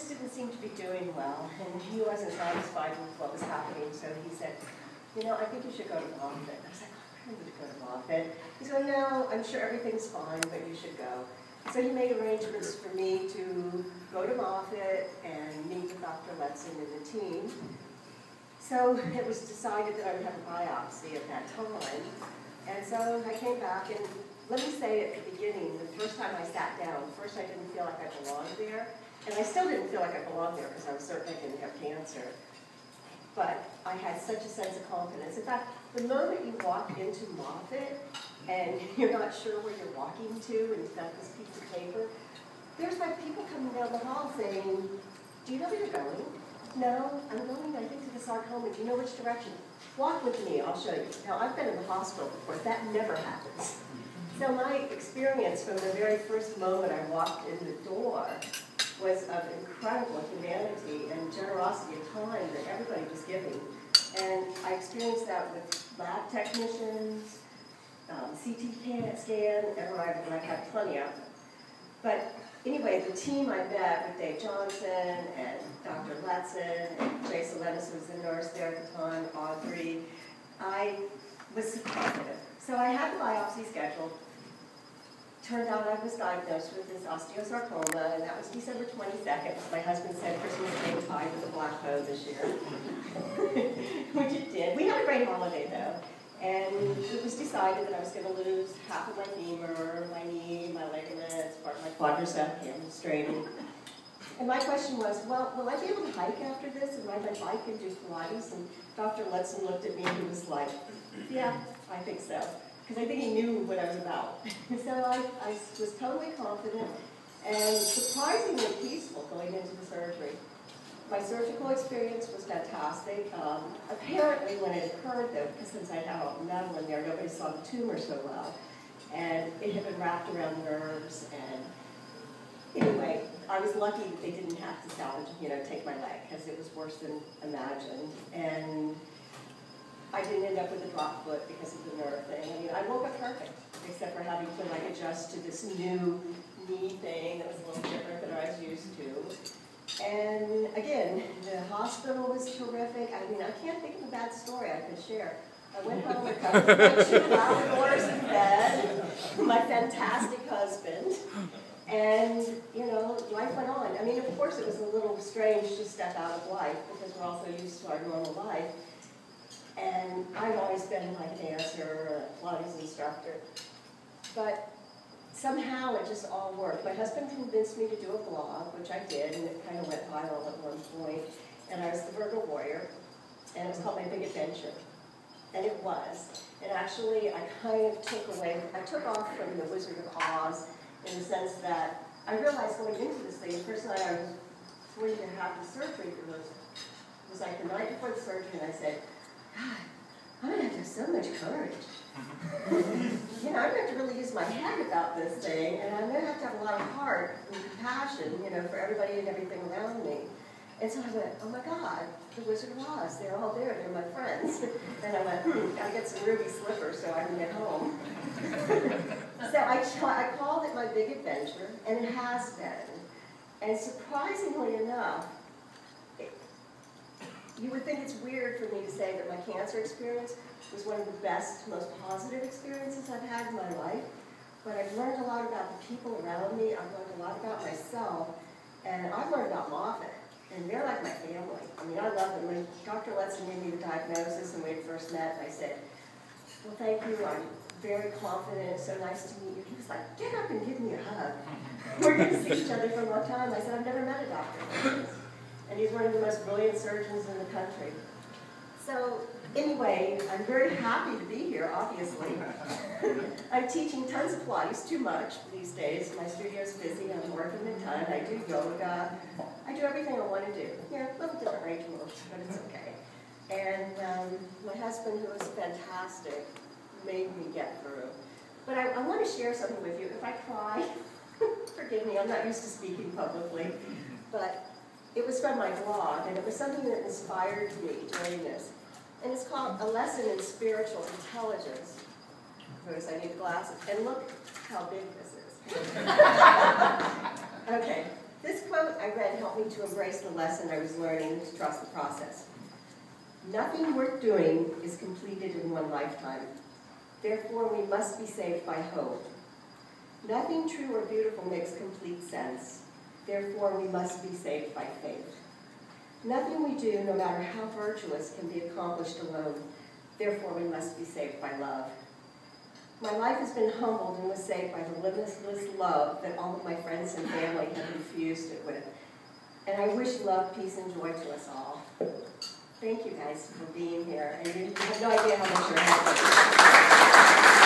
just didn't seem to be doing well, and he wasn't satisfied with what was happening, so he said, you know, I think you should go to Moffitt. I was like, I don't need to go to Moffitt. He said, no, I'm sure everything's fine, but you should go. So he made arrangements for me to go to Moffitt and meet with Dr. Letson and the team. So it was decided that I would have a biopsy at that time. And so I came back, and let me say at the beginning, the first time I sat down, first I didn't feel like I belonged there. And I still didn't feel like I belonged there because I was certain I didn't have cancer. But I had such a sense of confidence. In fact, the moment you walk into Moffitt and you're not sure where you're walking to and you've got this piece of paper, there's like people coming down the hall saying, do you know where you're going? No, I'm going, I think, to the sarcoma. Do you know which direction? Walk with me, I'll show you. Now, I've been in the hospital before. That never happens. So my experience from the very first moment I walked in the door was of incredible humanity and generosity of time that everybody was giving. And I experienced that with lab technicians, CT scan, MRI, and I had plenty of them. But anyway, the team I met with Dave Johnson and Dr. Letson and Jason Lennis, who was the nurse there at the time, Audrey, I was confident. So I had the biopsy scheduled. Turned out I was diagnosed with this osteosarcoma, and that was December 22nd. My husband said Christmas came tied with a black bow this year, which it did. We had a great holiday, though. And it was decided that I was going to lose half of my femur, my knee, my ligaments, part of my quadricep hamstring. And my question was, well, will I be able to hike after this and ride my bike and do Pilates? And Dr. Letson looked at me and he was like, yeah, I think so. Because I think he knew what I was about. So I was totally confident and surprisingly peaceful going into the surgery. My surgical experience was fantastic. Apparently when it occurred, though, because since I had all the metal in there, nobody saw the tumor so well. And it had been wrapped around nerves. And anyway, I was lucky that they didn't have to salvage, take my leg, because it was worse than imagined. And I didn't end up with a drop foot because of the nerve thing. I mean, I woke up perfect, except for having to adjust to this new knee thing that was a little different than I was used to. And again, the hospital was terrific. I mean, I can't think of a bad story I could share. I went home and covered my 2 Labradors in bed, my fantastic husband, and life went on. I mean, of course, it was a little strange to step out of life because we're all so used to our normal life. And I've always been like a dancer, a Pilates instructor. But somehow it just all worked. My husband convinced me to do a blog, which I did, and it kind of went viral at one point. And I was the Virgo Warrior, and it was called My Big Adventure. And it was. And actually, I took off from the Wizard of Oz in the sense that I realized going into this thing, the first night I was going to have the surgery, it was like the night before the surgery, and I said, God, I'm going to have so much courage. I'm going to have to really use my head about this thing, and I'm going to have a lot of heart and compassion, for everybody and everything around me. And so I went, oh my God, the Wizard of Oz, they're all there, they're my friends. And I went, gotta get some ruby slippers so I can get home. So I called it My Big Adventure, and it has been. And surprisingly enough, you would think it's weird for me to say that my cancer experience was one of the best, most positive experiences I've had in my life. But I've learned a lot about the people around me. I've learned a lot about myself. And I've learned about Moffitt. And they're like my family. I mean, I love them. When Dr. Letson gave me the diagnosis and we had first met, I said, well, thank you. I'm very confident. It's so nice to meet you. He was like, get up and give me a hug. We're going to see each other for a long time. I said, I've never met a doctor like this. And he's one of the most brilliant surgeons in the country. So anyway, I'm very happy to be here, obviously. I'm teaching tons of Pilates, too much these days. My studio's busy, I'm working a ton. I do yoga. I do everything I want to do. A little different range of motion, but it's okay. And my husband, who is fantastic, made me get through. But I want to share something with you. If I cry, forgive me, I'm not used to speaking publicly. But it was from my blog, and it was something that inspired me during this. And it's called A Lesson in Spiritual Intelligence. Notice I need glasses. And look how big this is. Okay. This quote I read helped me to embrace the lesson I was learning to trust the process. Nothing worth doing is completed in one lifetime. Therefore, we must be saved by hope. Nothing true or beautiful makes complete sense. Therefore, we must be saved by faith. Nothing we do, no matter how virtuous, can be accomplished alone. Therefore, we must be saved by love. My life has been humbled and was saved by the limitless love that all of my friends and family have infused it with. And I wish love, peace, and joy to us all. Thank you guys for being here. And you have no idea how much you're helping.